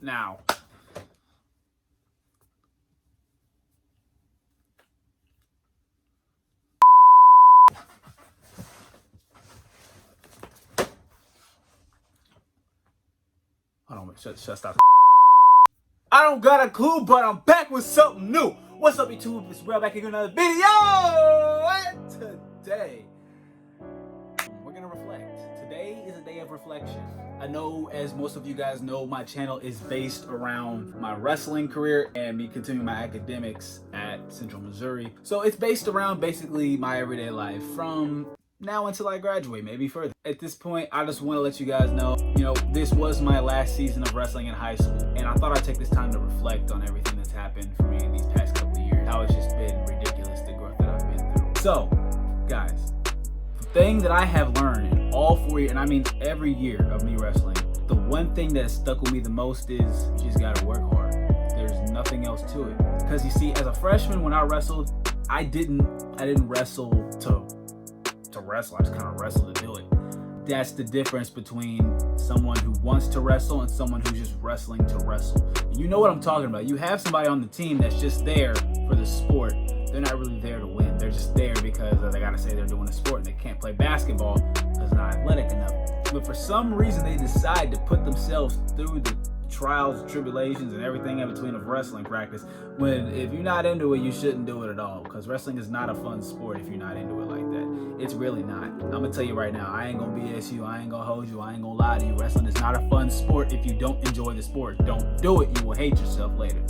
Now, hold on, shut stop. I don't got a clue, but I'm back with something new. What's up, YouTube? It's Rell back here with another video. And today, we're gonna reflect. Today is a day of reflection. I know, as most of you guys know, my channel is based around my wrestling career and me continuing my academics at Central Missouri. So it's based around basically my everyday life from now until I graduate, maybe further. At this point, I just want to let you guys know, this was my last season of wrestling in high school, and I thought I'd take this time to reflect on everything that's happened for me in these past couple of years, how it's just been ridiculous, the growth that I've been through. So, guys, the thing that I have learned in all 4 years, and I mean every year of me wrestling, the one thing that stuck with me the most is you just gotta work hard. There's nothing else to it. Because you see, as a freshman when I wrestled, I didn't wrestle to wrestle. I just kind of wrestle to do it. That's the difference between someone who wants to wrestle and someone who's just wrestling to wrestle. And you know what I'm talking about. You have somebody on the team that's just there for the sport. They're not really there to win. They're just there because they gotta say they're doing a sport and they can't play basketball because they're not athletic enough. But for some reason they decide to put themselves through the trials, tribulations, and everything in between of wrestling practice, when if you're not into it, you shouldn't do it at all, because wrestling is not a fun sport if you're not into it like that. It's really not. I'm gonna tell you right now, I ain't gonna BS you, I ain't gonna hold you, I ain't gonna lie to you. Wrestling is not a fun sport if you don't enjoy the sport. Don't do it, you will hate yourself later.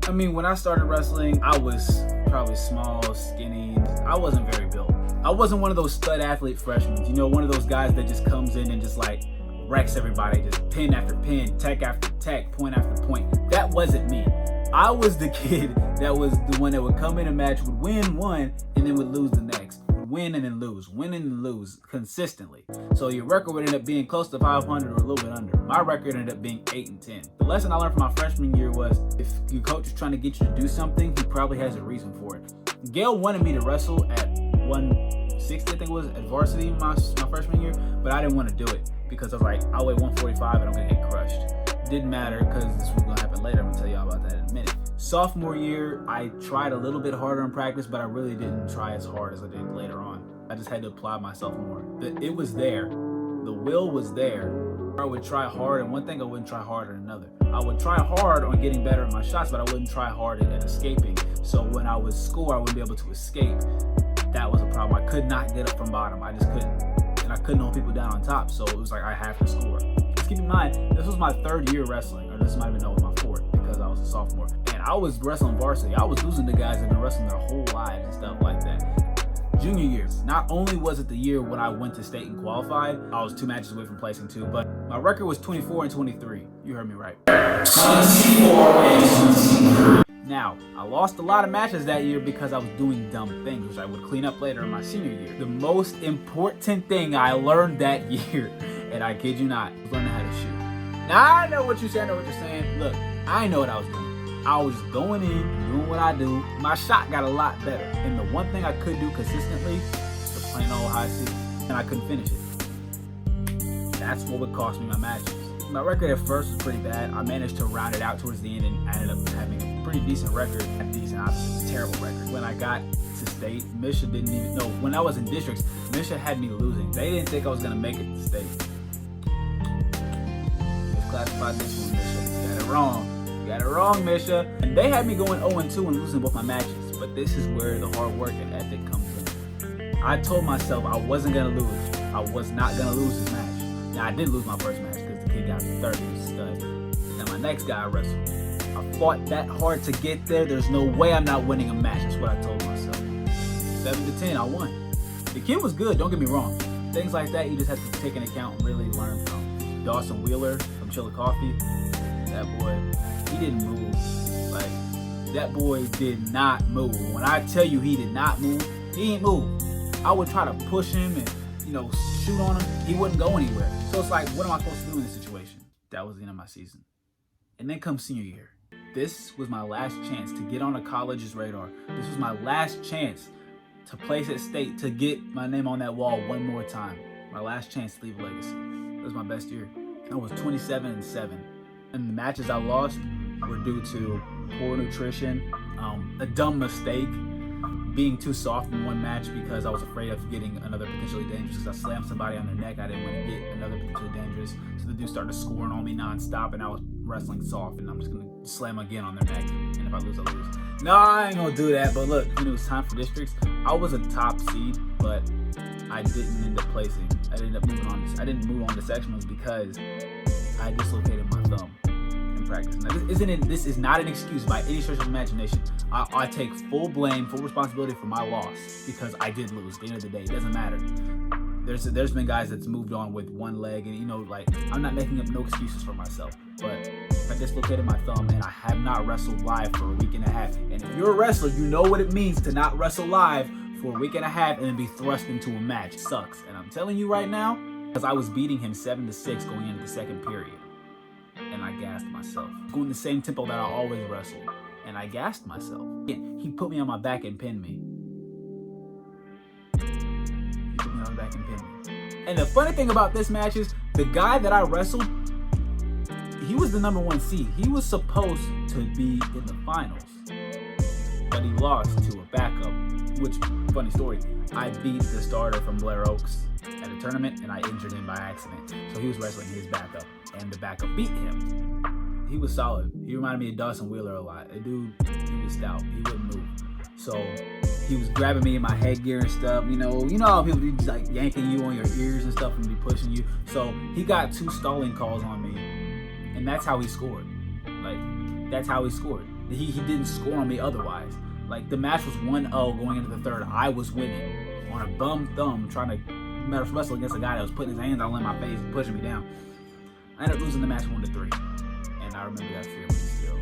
I mean, when I started wrestling, I was probably small, skinny. I wasn't very built. I wasn't one of those stud athlete freshmen, one of those guys that just comes in and just like wrecks everybody, just pin after pin, tech after tech, point after point. That wasn't me. I was the kid that was the one that would come in a match, would win one, and then would lose the next. Would win and then lose, win and then lose consistently. So your record would end up being close to 500 or a little bit under. My record ended up being 8-10. The lesson I learned from my freshman year was, if your coach is trying to get you to do something, he probably has a reason for it. Gail wanted me to wrestle at 160, I think it was, at varsity my freshman year, but I didn't want to do it because I was like, I'll weigh 145 and I'm gonna get crushed. Didn't matter, because this was gonna happen later. I'm gonna tell y'all about that in a minute. Sophomore year, I tried a little bit harder in practice, but I really didn't try as hard as I did later on. I just had to apply myself more. It was there. The will was there. I would try hard, and one thing I wouldn't try harder than another. I would try hard on getting better at my shots, but I wouldn't try hard at escaping. So when I would score, I wouldn't be able to escape. That was a problem. I could not get up from bottom. I just couldn't. And I couldn't hold people down on top, so it was like I have to score. Just keep in mind, this was my third year wrestling, or this might have been my fourth, because I was a sophomore. And I was wrestling varsity. I was losing to guys that had been wrestling their whole lives and stuff like that. Junior year, not only was it the year when I went to state and qualified, I was 2 matches away from placing 2, but my record was 24-23. You heard me right. 24-23. Now, I lost a lot of matches that year because I was doing dumb things, which I would clean up later in my senior year. The most important thing I learned that year, and I kid you not, was learning how to shoot. Now, I know what you're saying, Look, I know what I was doing. I was just going in, doing what I do. My shot got a lot better. And the one thing I could do consistently was the plain old high C, and I couldn't finish it. That's what would cost me my matches. My record at first was pretty bad. I managed to round it out towards the end and I ended up having a pretty decent record. Terrible record. When I got to state, Misha didn't even know. When I was in districts, Misha had me losing. They didn't think I was gonna make it to state. Misclassified this one, Misha. You got it wrong. You got it wrong, Misha. And they had me going 0-2 and losing both my matches. But this is where the hard work and ethic comes in. I told myself I wasn't gonna lose. I was not gonna lose this match. Now I did lose my first match because the kid got me 30. He was a stud. Now my next guy I wrestled. I fought that hard to get there. There's no way I'm not winning a match. That's what I told myself. 7-10, I won. The kid was good, don't get me wrong. Things like that you just have to take into account and really learn from. Dawson Wheeler from Chillicothe, that boy, he didn't move. Like, that boy did not move. When I tell you he did not move, he didn't move. I would try to push him and, shoot on him. He wouldn't go anywhere. So it's like, what am I supposed to do in this situation? That was the end of my season. And then comes senior year. This was my last chance to get on a college's radar. This was my last chance to place at state, to get my name on that wall one more time. My last chance to leave a legacy. It was my best year. I was 27-7. And the matches I lost were due to poor nutrition, a dumb mistake, being too soft in one match because I was afraid of getting another potentially dangerous, because I slammed somebody on their neck. I didn't want to get another potentially dangerous. So the dude started scoring on me nonstop, and I was wrestling soft, and I'm just going to slam again on their neck. And if I lose, I lose. No, I ain't going to do that. But look, when it was time for districts, I was a top seed, but I didn't end up placing. I didn't move on to sectionals because I dislocated my thumb in practice. Now, this is not an excuse by any stretch of imagination. I take full blame, full responsibility for my loss because I did lose. At the end of the day, it doesn't matter. There's been guys that's moved on with one leg, and like, I'm not making up no excuses for myself. But I dislocated my thumb, and I have not wrestled live for a week and a half. And if you're a wrestler, you know what it means to not wrestle live for a week and a half and then be thrust into a match. It sucks. And I'm telling you right now, because I was beating him 7-6 going into the second period, and I gassed myself. Going the same tempo that I always wrestled, and I gassed myself. He put me on my back and pinned me. And the funny thing about this match is, the guy that I wrestled, he was the number 1 seed. He was supposed to be in the finals, but he lost to a backup, which, funny story, I beat the starter from Blair Oaks at a tournament, and I injured him by accident. So he was wrestling his backup, and the backup beat him. He was solid. He reminded me of Dawson Wheeler a lot. A dude, he was stout. He wouldn't move. So he was grabbing me in my headgear and stuff. You know how people be like yanking you on your ears and stuff and be pushing you. So he got 2 stalling calls on me, and that's how he scored. Like, that's how he scored. He didn't score on me otherwise. Like, the match was 1-0 going into the third. I was winning on a bum thumb, trying to wrestle against a guy that was putting his hands all in my face and pushing me down. I ended up losing the match 1-3, and I remember that feeling still.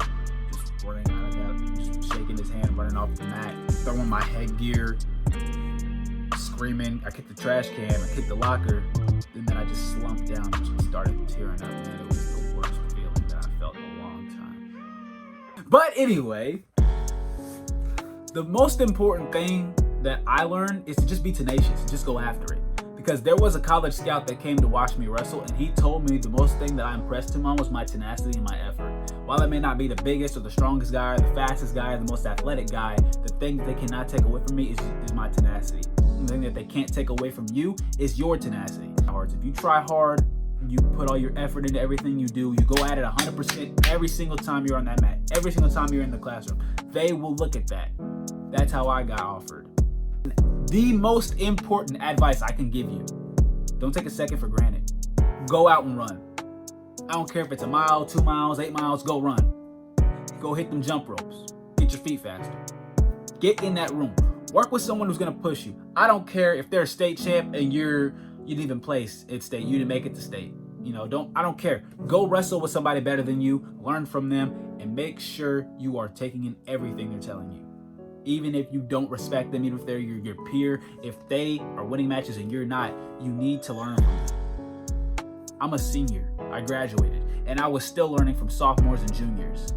Just running out of that, just shaking his hand, running off the mat, throwing my headgear, screaming. I kicked the trash can, I kicked the locker, and then I just slumped down and just started tearing up. Man, it was the worst feeling that I felt in a long time. But anyway, the most important thing that I learned is to just be tenacious, just go after it. Because there was a college scout that came to watch me wrestle, and he told me the most thing that I impressed him on was my tenacity and my effort. While I may not be the biggest or the strongest guy or the fastest guy or the most athletic guy, the thing that they cannot take away from me is my tenacity. The thing that they can't take away from you is your tenacity. If you try hard, you put all your effort into everything you do, you go at it 100% every single time you're on that mat, every single time you're in the classroom, they will look at that. That's how I got offered. The most important advice I can give you: don't take a second for granted. Go out and run. I don't care if it's 1 mile, 2 miles, 8 miles, go run. Go hit them jump ropes. Get your feet faster. Get in that room. Work with someone who's gonna push you. I don't care if they're a state champ and you didn't even place at state, you didn't make it to state. I don't care. Go wrestle with somebody better than you, learn from them, and make sure you are taking in everything they're telling you. Even if you don't respect them, even if they're your peer, if they are winning matches and you're not, you need to learn from them. I'm a senior. I graduated, and I was still learning from sophomores and juniors.